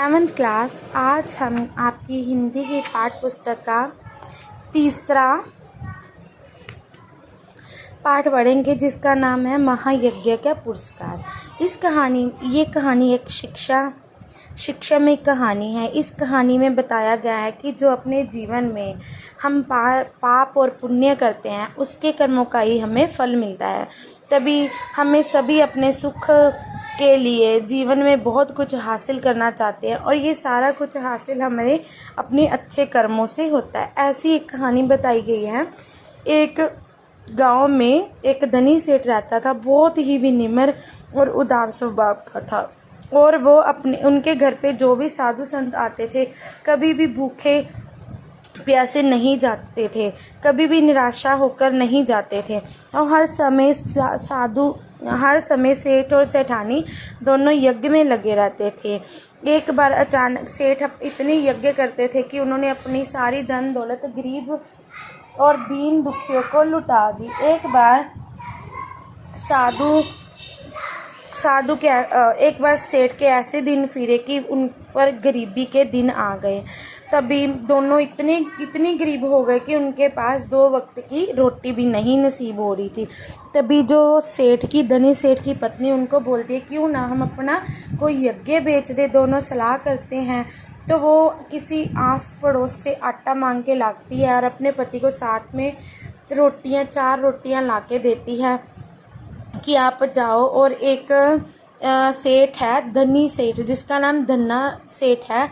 7th class. आज हम आपकी हिंदी की पाठ पुस्तक का तीसरा पाठ पढ़ेंगे, जिसका नाम है महायज्ञ का पुरस्कार। ये कहानी एक शिक्षामय कहानी है। इस कहानी में बताया गया है कि जो अपने जीवन में हम पाप और पुण्य करते हैं, उसके कर्मों का ही हमें फल मिलता है। तभी हमें सभी अपने सुख के लिए जीवन में बहुत कुछ हासिल करना चाहते हैं, और ये सारा कुछ हासिल हमें अपने अच्छे कर्मों से होता है। ऐसी एक कहानी बताई गई है। एक गांव में एक धनी सेठ रहता था, बहुत ही विनम्र और उदार स्वभाव का था। और वो उनके घर पे जो भी साधु संत आते थे, कभी भी भूखे प्यासे नहीं जाते थे, कभी भी निराशा होकर नहीं जाते थे। और हर समय सेठ और सेठानी दोनों यज्ञ में लगे रहते थे। एक बार अचानक सेठ इतने यज्ञ करते थे कि उन्होंने अपनी सारी धन दौलत गरीब और दीन दुखियों को लुटा दी। एक बार एक बार सेठ के ऐसे दिन फिरे कि उन पर गरीबी के दिन आ गए। तभी दोनों इतनी गरीब हो गए कि उनके पास 2 वक्त की रोटी भी नहीं नसीब हो रही थी। तभी जो धनी सेठ की पत्नी उनको बोलती है, क्यों ना हम अपना कोई यज्ञ बेच दे। दोनों सलाह करते हैं। तो वो किसी आस पड़ोस से आटा मांग के लाती है और अपने पति को साथ में 4 रोटियां ला के देती है कि आप जाओ। और एक सेठ है, धनी सेठ, जिसका नाम धन्ना सेठ है।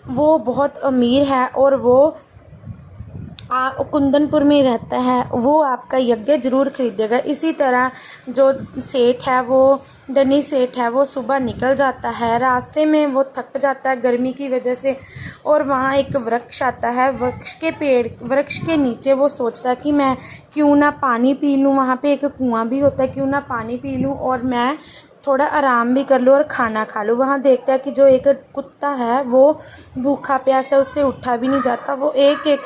वो बहुत अमीर है और वो कुंदनपुर में रहता है। वो आपका यज्ञ जरूर खरीदेगा। इसी तरह जो सेठ है, वो धनी सेठ है, वो सुबह निकल जाता है। रास्ते में वो थक जाता है गर्मी की वजह से, और वहाँ एक वृक्ष आता है। वृक्ष के नीचे वो सोचता है कि मैं क्यों ना पानी पी लूँ। वहाँ पे एक कुआं भी होता है, क्यों ना पानी पी लूँ और मैं थोड़ा आराम भी कर लूँ और खाना खा लूँ। वहाँ देखता है कि जो एक कुत्ता है वो भूखा प्यासा, उससे उठा भी नहीं जाता। वो एक एक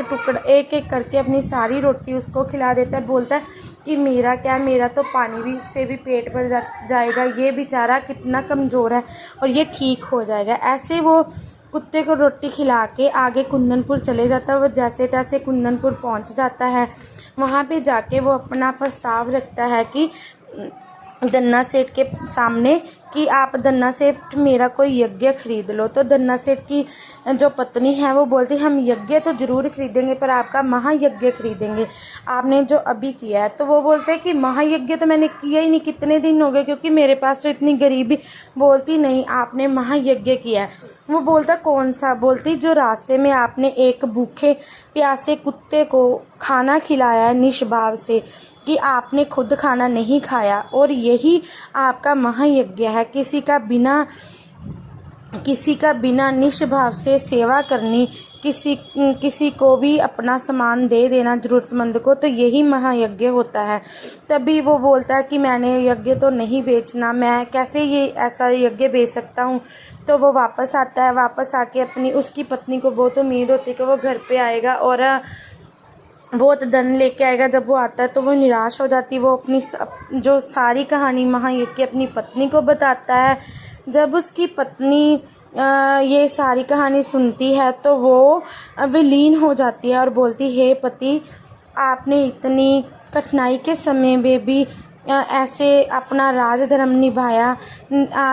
करके अपनी सारी रोटी उसको खिला देता है। बोलता है कि मेरा तो पानी भी से भी पेट भर जाएगा, ये बेचारा कितना कमज़ोर है और ये ठीक हो जाएगा। ऐसे वो कुत्ते को रोटी खिला के आगे कुंदनपुर चले जाता है। वो जैसे तैसे कुंदनपुर पहुँच जाता है। वहाँ पे जाके वो अपना प्रस्ताव रखता है कि धन्ना सेठ के सामने कि आप धन्ना सेठ मेरा कोई यज्ञ खरीद लो। तो धन्ना सेठ की जो पत्नी है वो बोलती, हम यज्ञ तो ज़रूर खरीदेंगे, पर आपका महायज्ञ खरीदेंगे, आपने जो अभी किया है। तो वो बोलते हैं कि महायज्ञ तो मैंने किया ही नहीं, कितने दिन हो गए, क्योंकि मेरे पास तो इतनी गरीबी। बोलती, नहीं, आपने महायज्ञ किया है। वो बोलता, कौन सा? बोलती, जो रास्ते में आपने एक भूखे प्यासे कुत्ते को खाना खिलाया है निष्भाव से, कि आपने खुद खाना नहीं खाया, और यही आपका महायज्ञ है। किसी का बिना निष्भाव से सेवा करनी, किसी को भी अपना सामान दे देना ज़रूरतमंद को, तो यही महायज्ञ होता है। तभी वो बोलता है कि मैंने यज्ञ तो नहीं बेचना, मैं कैसे ये ऐसा यज्ञ बेच सकता हूँ। तो वो वापस आता है। वापस आके उसकी पत्नी को बहुत उम्मीद होती है कि वो घर पे आएगा और बहुत धन लेके आएगा। जब वो आता है तो वो निराश हो जाती है। वो अपनी जो सारी कहानी महायज्ञ की अपनी पत्नी को बताता है। जब उसकी पत्नी ये सारी कहानी सुनती है तो वो विलीन हो जाती है और बोलती, हे पति, आपने इतनी कठिनाई के समय में भी ऐसे अपना राजधर्म निभाया।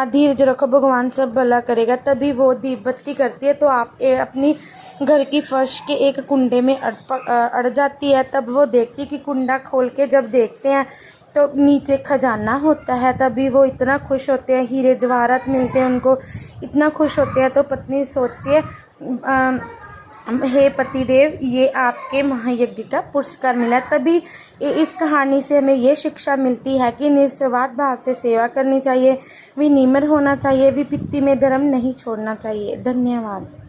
धीरज रखो, भगवान सब भला करेगा। तभी वो दीप बत्ती करती है तो आप अपनी घर की फर्श के एक कुंडे में अड़ जाती है। तब वो देखती कि कुंडा खोल के जब देखते हैं तो नीचे खजाना होता है। तभी वो इतना खुश होते हैं, हीरे जवाहरात मिलते हैं उनको, इतना खुश होते हैं। तो पत्नी सोचती है, हे पतिदेव, ये आपके महायज्ञ का पुरस्कार मिला। तभी इस कहानी से हमें ये शिक्षा मिलती है कि निस्वार्थ भाव से सेवा करनी चाहिए, विनम्र होना चाहिए, विपत्ति में धर्म नहीं छोड़ना चाहिए। धन्यवाद।